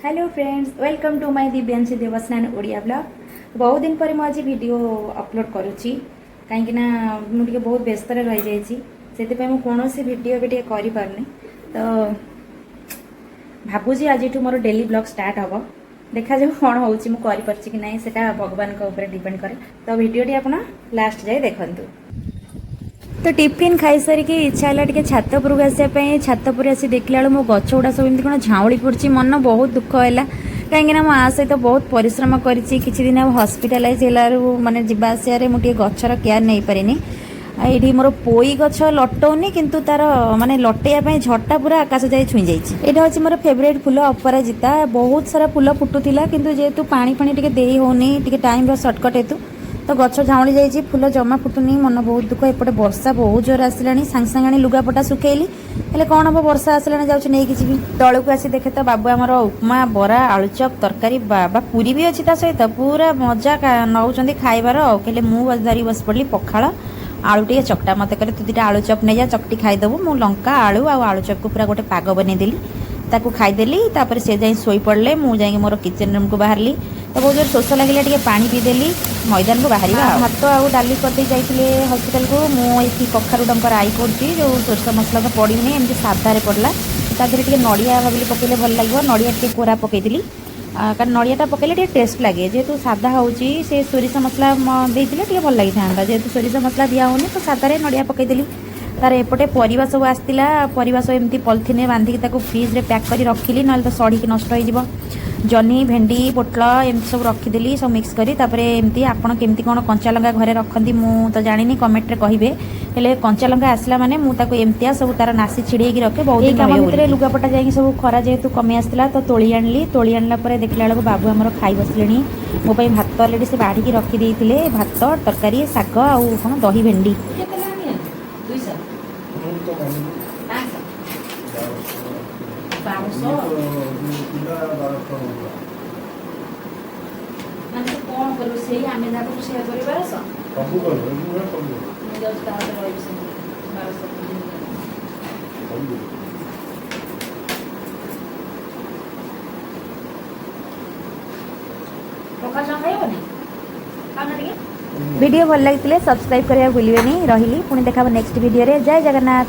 Hello friends, welcome to my Divyanshi Devasnan Odia blog. बहुत दिन पर मुझे वीडियो अपलोड करुच्ची कहीं मुझे बहुत व्यस्त रही जाइए से कौन सी वीडियो भी करें तो भावुँ आज मोर डेली ब्लॉग स्टार्ट हम देखा जाऊ कौन हो कि ना से भगवान डिपेंड करे। तो वीडियोटी आप लास्ट जाए देखु। तो टिफिन खाई सारिकी इच्छा है छात उपरक आसापी छात पर आसी देखला मो गछ गुड़ा सब एमती कौन झाऊली पड़ी मन बहुत दुख है कहीं मो आ सहित बहुत परिश्रम करी दिन हस्पिटालाइज माने जावास मुझे गचर केयर नहीं पारे। ये मोर पोई गछ लटौनी किंतु तार माने लटेया झटा पूरा आकाश जाए छुई जाइए। यहाँ हूँ मोर फेवरेट फुल अपराजिता। बहुत सारा फुल फुटुला किंतु जेहेतु पानी फाणी टे दे होनी टाइम सर्टकट हेतु तो गछ झाऊली जाइए फुल जमा फुटुनी मन बहुत दुख। एपटे वर्षा बहुत जोर आसला सांगे सांगे आनी लुगापटा सुखेली हेल्ले कौन हम वर्षा आसला जाऊँ नहीं जी तौक आसी देखे तो बाबू आमर उपमा बरा आलुचप तरकारी बाबा पूरी भी अच्छी सहित पूरा मजा नौ खाइबार कहले मुझे धरी बस पड़ी पखाड़ आलू टे चकटा मत कहते तू दुटा आलुचप नहीं जा चकटी खाईदेबू मु लंका आलू आलुचप को पूरा गोटे पाग बनईदेली ताकू खाईदेली से जाई शोई पड़े मुझे मोर किचन रूम को बाहरली तो बहुत जोर शोष लगे पानी पीदेली मैदान को बाहर भात आउ डाली करदे जाइए हस्पिटाल को मुझे कखारू डंकर आई पड़ी जो सोरष मसला तो पड़नी एमती साधार पड़ला तादेह नड़िया भाविली पकड़े भल लगे नड़िया टे कोरा पकईदी कारण नड़ियाटा पकड़े टेस्ट लगे जेहेतु सादा होची से सोरिष मसला देते भल लगी था जेहेतु सोरिष मसला दिया होनी तो सादारे नड़िया पकईदेली तार एपटे परिवा सब आसला परिवा सब एमती पॉलिथिन बांधिकी फ्रिज रे पैक कर रखिली ना तो सड़ी नष्ट हो जनी भेंडी पोटल एमती सब रखीदेली सब मिक्स करी तापरे एमती आपण केमती कौन कंचा लंका घरे रखती मु तो जानी कमेंट रे कहिबे हेले कंचा लंका आसला माने मु ताको एमतिया सब तार नासी छिड़ेकी रखे बहुत दिन काम भितर लुगापटा जाई सब खरा जेहेतु कमी आसला तो तोली आनला परे देखला बेलू बाबू आमर खाई बसले मो भाई भात अलरेडी से बाढ़ी रखी देते भात तरकारी शाग आउ कौन दही भेंडी कौन कर वीडियो भल लगी सब्सक्राइब करने भूलें। रही पुणी देखा नेक्स्ट वीडियो रे। जय जगन्नाथ।